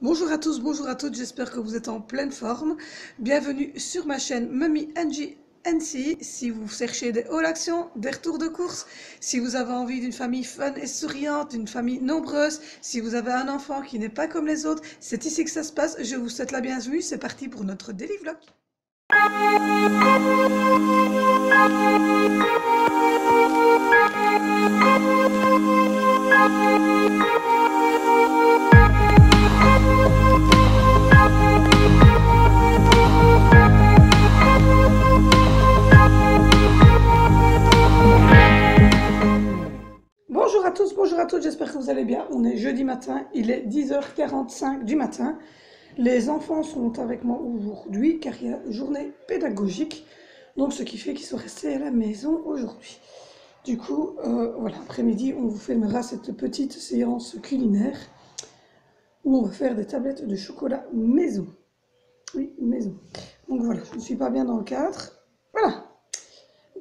Bonjour à tous, bonjour à toutes, j'espère que vous êtes en pleine forme. Bienvenue sur ma chaîne Mummy NG NC. Si vous cherchez des hauts actions, des retours de course, si vous avez envie d'une famille fun et souriante, d'une famille nombreuse, si vous avez un enfant qui n'est pas comme les autres, c'est ici que ça se passe. Je vous souhaite la bienvenue, c'est parti pour notre daily vlog. Bonjour à tous, j'espère que vous allez bien. On est jeudi matin, il est 10h45 du matin. Les enfants sont avec moi aujourd'hui car il y a journée pédagogique. Donc ce qui fait qu'ils sont restés à la maison aujourd'hui. Du coup, voilà, après-midi, on vous filmera cette petite séance culinaire où on va faire des tablettes de chocolat maison. Oui, maison. Donc voilà, je ne suis pas bien dans le cadre. Voilà.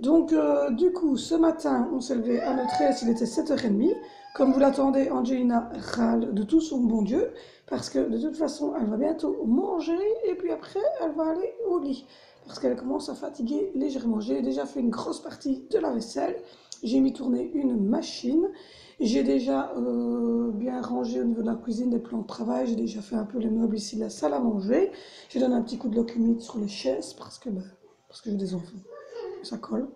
Donc, du coup, ce matin, on s'est levé à notre aise, il était 7h30. Comme vous l'attendez, Angelina râle de tout son bon Dieu, parce que de toute façon, elle va bientôt manger, et puis après, elle va aller au lit, parce qu'elle commence à fatiguer légèrement. J'ai déjà fait une grosse partie de la vaisselle, j'ai mis tourner une machine, j'ai déjà bien rangé au niveau de la cuisine des plans de travail, j'ai déjà fait un peu les meubles ici, la salle à manger, j'ai donné un petit coup de lock humide sur les chaises, parce que j'ai des enfants. Ça colle.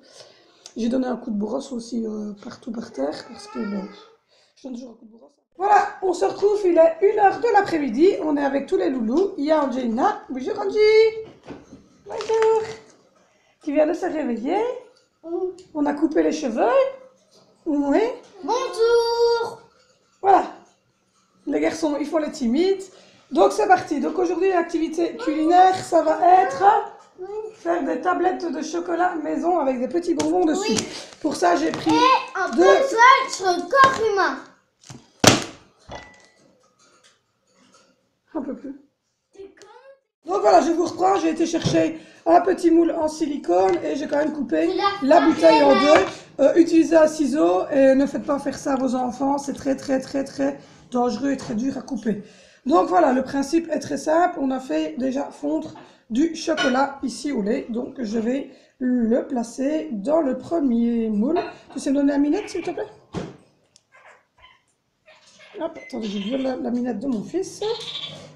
J'ai donné un coup de brosse aussi partout par terre parce que bon, je donne toujours un coup de brosse. Voilà, on se retrouve, il est 1h de l'après-midi, on est avec tous les loulous. Il y a Angelina. Bonjour Angie. Bonjour. Qui vient de se réveiller. On a coupé les cheveux. Oui. Bonjour. Voilà. Les garçons, ils font les timides. Donc c'est parti. Donc aujourd'hui, l'activité culinaire, ça va être faire des tablettes de chocolat maison avec des petits bonbons dessus. Oui. Pour ça, j'ai pris un puzzle sur le corps humain. Un peu plus. Donc voilà, je vous reprends. J'ai été chercher un petit moule en silicone et j'ai quand même coupé la bouteille en deux. Utilisez un ciseau et ne faites pas faire ça à vos enfants. C'est très dangereux et très dur à couper. Donc voilà, le principe est très simple. On a fait déjà fondre du chocolat ici au lait. Donc je vais le placer dans le premier moule. Tu sais me donner la minette s'il te plaît? Hop, attendez, je viole la minette de mon fils.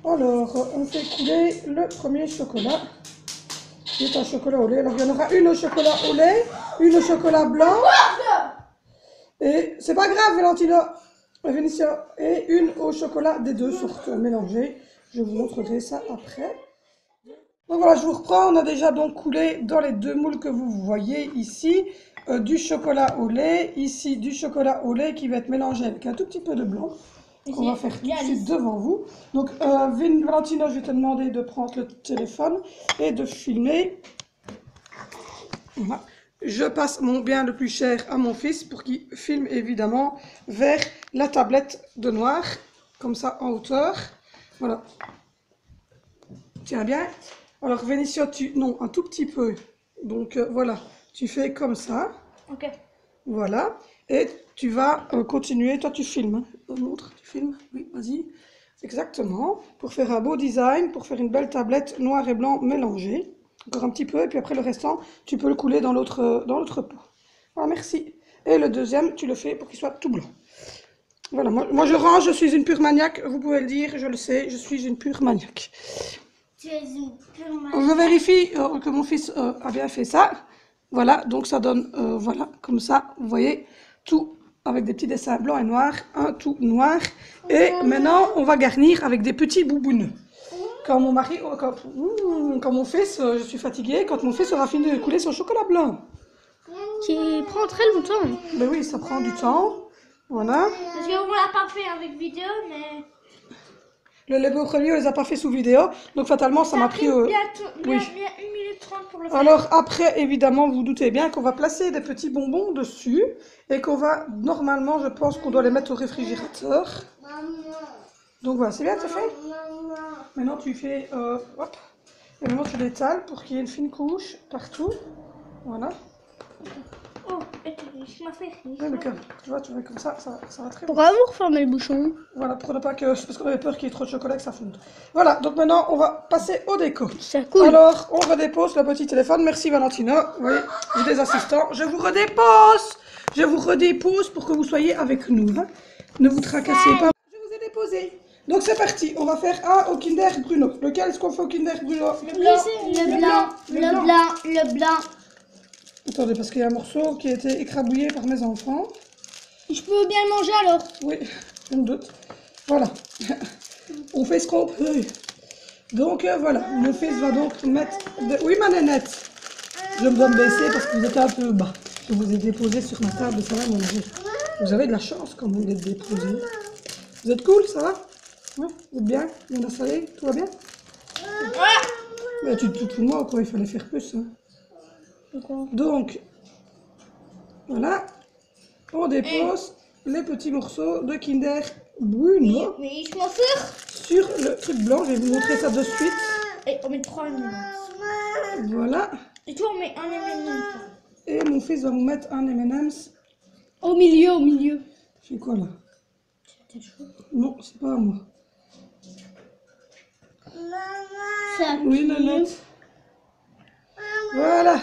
Alors, on fait couler le premier chocolat. Qui est un chocolat au lait. Alors il y en aura une au chocolat au lait, une au chocolat blanc. Et c'est pas grave Valentina, Vénitia, et une au chocolat, des deux sortes mélangées. Je vous montrerai ça après. Donc voilà, je vous reprends. On a déjà donc coulé dans les deux moules que vous voyez ici du chocolat au lait. Ici du chocolat au lait qui va être mélangé avec un tout petit peu de blanc. On va faire tout de suite devant vous. Donc Valentina, je vais te demander de prendre le téléphone et de filmer. Voilà. Je passe mon bien le plus cher à mon fils pour qu'il filme évidemment vers la tablette de noir, comme ça en hauteur. Voilà. Tiens bien. Alors Vénitia, non, un tout petit peu. Donc voilà, tu fais comme ça. Ok. Voilà. Et tu vas continuer. Toi, tu filmes. Montre, tu filmes. Oui, vas-y. Exactement. Pour faire un beau design, pour faire une belle tablette noir et blanc mélangée. Encore un petit peu, et puis après le restant, tu peux le couler dans l'autre pot. Voilà, merci. Et le deuxième, tu le fais pour qu'il soit tout blanc. Voilà, moi je range, je suis une pure maniaque, vous pouvez le dire, je le sais, je suis une pure maniaque. Tu es une pure maniaque. Je vérifie que mon fils a bien fait ça. Voilà, donc ça donne, voilà, comme ça, vous voyez, tout avec des petits dessins blancs et noirs, un tout noir. Et maintenant, on va garnir avec des petits boubouneux. Quand mon mari, quand mon fils, je suis fatiguée, quand mon fils aura fini de couler son chocolat blanc. Qui prend très longtemps. Ben oui, ça prend du temps. Voilà. Parce qu'on l'a pas fait avec vidéo, mais... Le Lego premier, on les a pas fait sous vidéo, donc fatalement, ça m'a pris... bien 1 oui. minute 30 pour le faire. Alors après, évidemment, vous vous doutez bien qu'on va placer des petits bonbons dessus et qu'on va, normalement, je pense qu'on doit les mettre au réfrigérateur. Donc voilà, c'est bien, c'est fait. Maintenant, tu fais, hop, et maintenant tu l'étales pour qu'il y ait une fine couche partout. Voilà. Oh, je m'en fais rire. Ouais, mais tu vois comme ça va très bien. Pourquoi vous refermez le bouchon? Voilà, pour ne pas que... Parce qu'on avait peur qu'il y ait trop de chocolat, que ça fonde. Voilà, donc maintenant, on va passer au déco. C'est cool. Alors, on redépose le petit téléphone. Merci Valentina. Oui, j'ai des assistants. Je vous redépose. Je vous redépose pour que vous soyez avec nous. Hein. Ne vous tracassez pas. Je vous ai déposé. Donc c'est parti. On va faire un au Kinder Bruno. Lequel est-ce qu'on fait au Kinder Bruno? Le blanc. Attendez, parce qu'il y a un morceau qui a été écrabouillé par mes enfants. Je peux bien le manger alors? Oui, je me doute. Voilà. On fait ce qu'on peut. Donc voilà, mon fils va donc mettre... Oui, ma nénette. Je dois me baisser parce que vous êtes un peu bas. Je vous ai déposé sur ma table, ça va manger. Vous avez de la chance quand même d'être déposé. Vous êtes cool, ça va? Ouais, vous êtes bien? Bien installé? Tout va bien? Mais tu te fous de moi ou quoi? Il fallait faire plus. Hein. Donc, voilà. On dépose les petits morceaux de Kinder Bruno Oui, je m'en fous. sur le truc blanc. Je vais vous montrer ça de suite. Et on met 3 M&M's. Voilà. Et toi, on met un M&M's. Et mon fils va vous mettre un M&M's. Au milieu. C'est quoi là? Non, c'est pas à moi. Oui, Nanette. Voilà.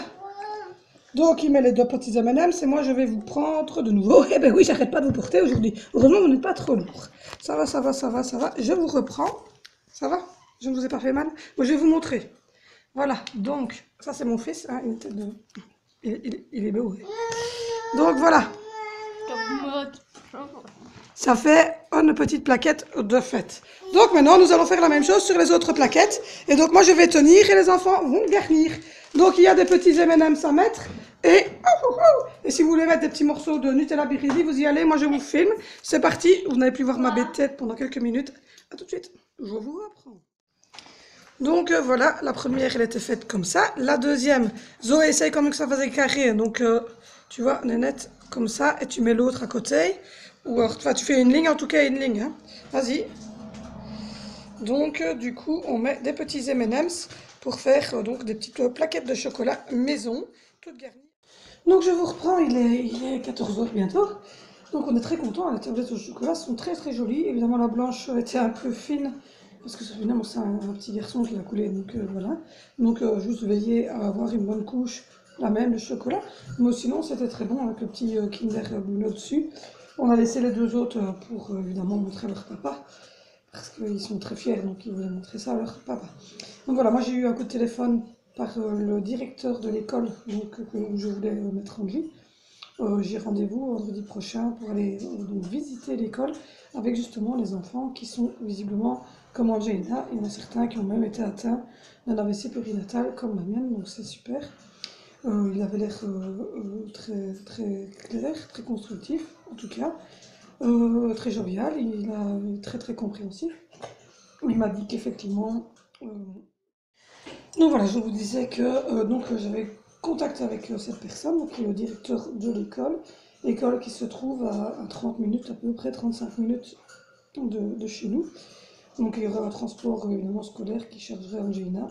Donc, il met les deux petits M&M's et moi, je vais vous prendre de nouveau. Eh ben oui, j'arrête pas de vous porter aujourd'hui. Heureusement, vous n'êtes pas trop lourd. Ça va. Je vous reprends. Ça va? Je ne vous ai pas fait mal? Bon, je vais vous montrer. Voilà. Donc, ça, c'est mon fils. Hein, il est beau. Donc, voilà. Ça fait une petite plaquette de fête. Donc maintenant, nous allons faire la même chose sur les autres plaquettes. Et donc moi, je vais tenir et les enfants vont garnir. Donc il y a des petits M&M's à mettre. Et si vous voulez mettre des petits morceaux de Nutella Biridi, vous y allez. Moi, je vous filme. C'est parti. Vous n'allez plus voir ma bête tête pendant quelques minutes. A tout de suite. Je vous reprends. Donc voilà, la première, elle était faite comme ça. La deuxième, Zoé essaye quand même que ça fasse carré. Donc tu vois, Nénette, comme ça. Et tu mets l'autre à côté. Ou alors, tu fais une ligne, en tout cas une ligne. Hein. Vas-y. Donc, du coup, on met des petits M&M's pour faire donc des petites plaquettes de chocolat maison, toutes garnies. Donc, je vous reprends, il est 14h bientôt. Donc, on est très contents. Les tablettes au chocolat sont très très jolies. Évidemment, la blanche était un peu fine parce que évidemment, c'est un petit garçon qui l'a coulé. Donc, voilà. Donc, juste veiller à avoir une bonne couche, la même de chocolat. Mais sinon, c'était très bon avec le petit Kinder Bruno dessus. On a laissé les deux autres pour évidemment montrer à leur papa, parce qu'ils sont très fiers, donc ils voulaient montrer ça à leur papa. Donc voilà, moi j'ai eu un coup de téléphone par le directeur de l'école, donc où je voulais mettre en vie. J'ai rendez-vous vendredi prochain pour aller donc, visiter l'école avec justement les enfants qui sont visiblement comme Angelina. Il y en a certains qui ont même été atteints d'un AVC périnatal comme la mienne, donc c'est super. Il avait l'air très, très clair, très constructif en tout cas, très jovial, il est très très compréhensif. Il m'a dit qu'effectivement... Donc voilà, je vous disais que j'avais contact avec cette personne, qui est le directeur de l'école qui se trouve à 30 minutes, à peu près 35 minutes de chez nous. Donc il y aurait un transport évidemment scolaire qui chargerait Angelina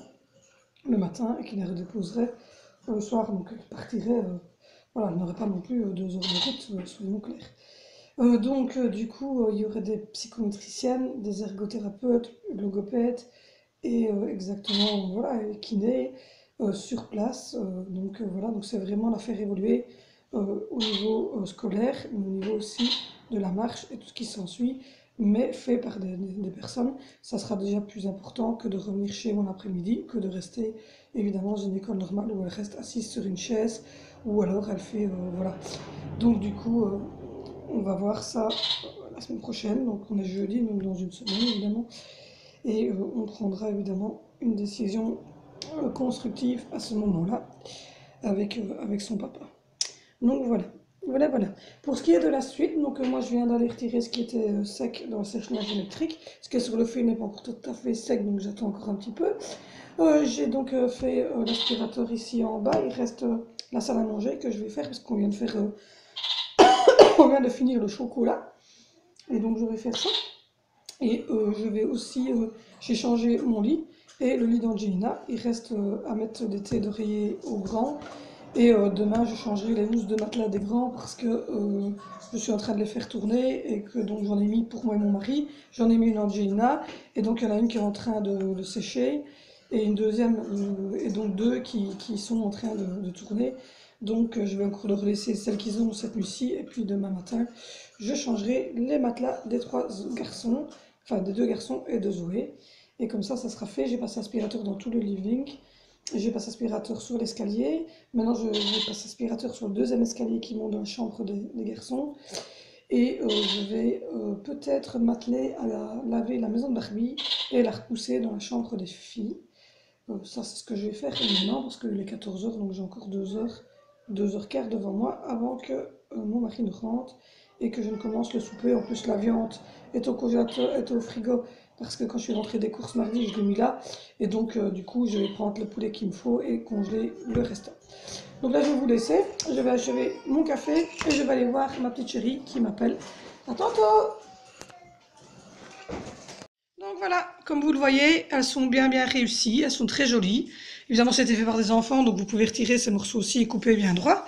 le matin et qui la redéposerait le soir, donc elle partirait, voilà, elle n'aurait pas non plus 2 heures de route, soyons clairs. Donc du coup, il y aurait des psychométriciennes, des ergothérapeutes, logopèdes et exactement, voilà, kinés sur place. Donc voilà, donc c'est vraiment la faire évoluer au niveau scolaire, mais au niveau aussi de la marche et tout ce qui s'ensuit, mais fait par des personnes. Ça sera déjà plus important que de revenir chez moi l'après-midi, que de rester évidemment dans une école normale où elle reste assise sur une chaise, ou alors elle fait, voilà. Donc du coup, on va voir ça la semaine prochaine, donc on est jeudi, donc dans une semaine évidemment, et on prendra évidemment une décision constructive à ce moment-là, avec son papa. Donc voilà. Voilà. Pour ce qui est de la suite, donc moi je viens d'aller retirer ce qui était sec dans le sèche-linge électrique. Ce qui est sur le fil n'est pas encore tout à fait sec, donc j'attends encore un petit peu. J'ai donc fait l'aspirateur ici en bas. Il reste la salle à manger que je vais faire parce qu'on vient de faire, on vient de finir le chocolat. Et donc je vais faire ça. Et je vais aussi, j'ai changé mon lit et le lit d'Angelina. Il reste à mettre des thés d'oreiller au grand. Et demain, je changerai les housses de matelas des grands parce que je suis en train de les faire tourner et que donc j'en ai mis pour moi et mon mari. J'en ai mis une Angelina et donc il y en a une qui est en train de sécher et une deuxième et donc deux qui sont en train de tourner. Donc je vais encore leur laisser celles qu'ils ont cette nuit-ci et puis demain matin, je changerai les matelas des trois garçons, enfin des deux garçons et de Zoé. Et comme ça sera fait. J'ai passé aspirateur dans tout le living. J'ai passé aspirateur sur l'escalier. Maintenant, je vais passer aspirateur sur le deuxième escalier qui monte dans la chambre des garçons. Et je vais peut-être m'atteler à laver la maison de Barbie et la repousser dans la chambre des filles. Ça, c'est ce que je vais faire maintenant parce qu'il est 14 h, donc j'ai encore 2h15 devant moi avant que mon mari ne rentre et que je ne commence le souper. En plus, la viande est au congélateur, est au frigo parce que quand je suis rentrée des courses mardi, je l'ai mis là. Et donc, du coup, je vais prendre le poulet qu'il me faut et congeler le restant. Donc là, je vais vous laisser. Je vais achever mon café et je vais aller voir ma petite chérie qui m'appelle. À tantôt! Donc voilà, comme vous le voyez, elles sont bien réussies, elles sont très jolies. Évidemment, c'était fait par des enfants, donc vous pouvez retirer ces morceaux aussi et couper bien droit.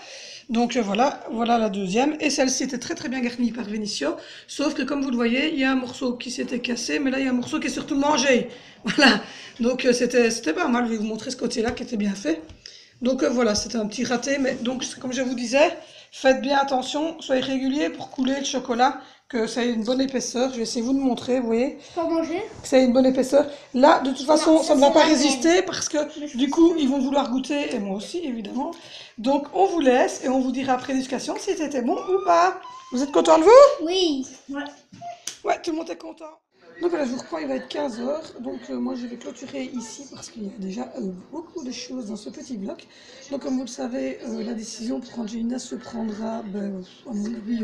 Donc voilà la deuxième. Et celle-ci était très bien garnie par Vinicio. Sauf que comme vous le voyez, il y a un morceau qui s'était cassé, mais là il y a un morceau qui est surtout mangé. Voilà, donc c'était pas mal. Je vais vous montrer ce côté-là qui était bien fait. Donc voilà, c'était un petit raté, mais donc comme je vous disais, faites bien attention, soyez réguliers pour couler le chocolat, que ça ait une bonne épaisseur. Je vais essayer de vous le montrer, vous voyez. Pas manger. Que ça ait une bonne épaisseur. Là, de toute façon, Non, ça ne va c'est pas la résister parce que du coup, ils vont vouloir goûter, et moi aussi, évidemment. Donc, on vous laisse et on vous dira après discussion si c'était bon ou pas. Vous êtes content de vous? Oui. Ouais. Ouais, tout le monde est content. Donc voilà, je vous reprends, il va être 15 h. Donc moi, je vais clôturer ici parce qu'il y a déjà beaucoup de choses dans ce petit bloc. Donc comme vous le savez, la décision pour Angelina se prendra, à mon avis,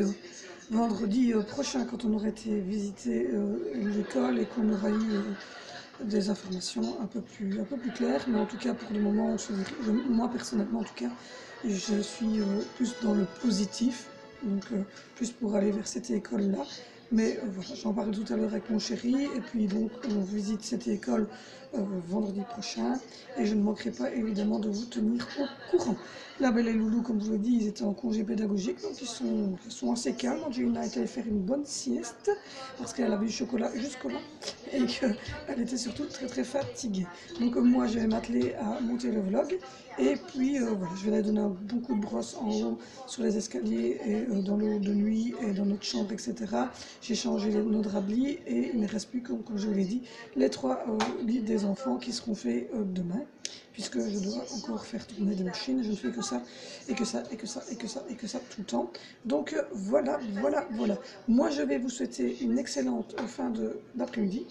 vendredi prochain, quand on aura été visiter l'école et qu'on aura eu des informations un peu plus claires. Mais en tout cas, pour le moment, moi personnellement, en tout cas, je suis plus dans le positif. Donc plus pour aller vers cette école-là. Mais voilà, j'en parle tout à l'heure avec mon chéri. Et puis donc, on visite cette école vendredi prochain. Et je ne manquerai pas évidemment de vous tenir au courant. La Belle et Loulou, comme je vous l'ai dit, ils étaient en congé pédagogique. Donc ils sont assez calmes. Angelina est allée faire une bonne sieste. Parce qu'elle avait du chocolat jusqu'au-là. Et qu'elle était surtout très fatiguée. Donc moi, je vais m'atteler à monter le vlog. Et puis voilà, je vais aller donner beaucoup de brosses en haut sur les escaliers et dans le hall de nuit et dans notre chambre, etc. J'ai changé nos draps de lit et il ne reste plus, comme je vous l'ai dit, les 3 lits des enfants qui seront faits demain, puisque je dois encore faire tourner des machines. Je ne fais que ça et que ça et que ça et que ça et que ça tout le temps. Donc voilà. Moi, je vais vous souhaiter une excellente fin d'après-midi.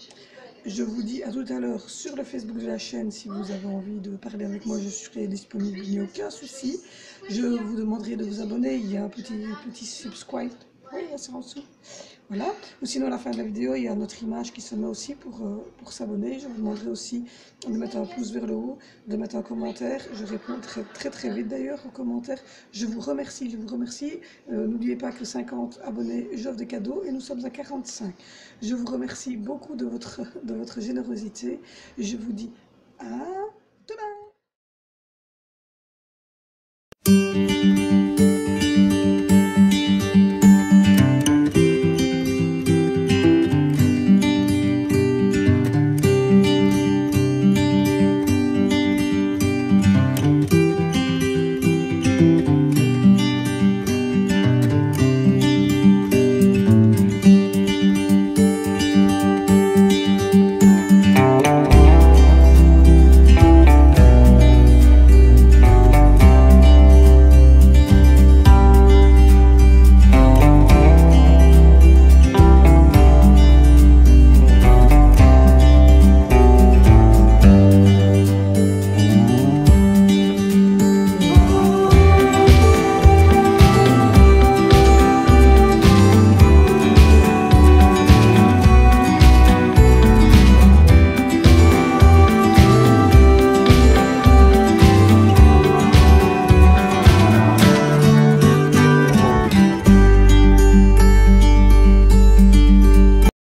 Je vous dis à tout à l'heure sur le Facebook de la chaîne. Si vous avez envie de parler avec moi, je serai disponible, il n'y a aucun souci. Je vous demanderai de vous abonner. Il y a un petit subscribe. Oui, c'est en dessous. Voilà. Ou sinon, à la fin de la vidéo, il y a notre image qui se met aussi pour s'abonner. Je vous demanderai aussi de mettre un pouce vers le haut, de mettre un commentaire. Je réponds très vite d'ailleurs aux commentaires. Je vous remercie. N'oubliez pas que 50 abonnés, j'offre des cadeaux et nous sommes à 45. Je vous remercie beaucoup de votre générosité. Je vous dis à demain.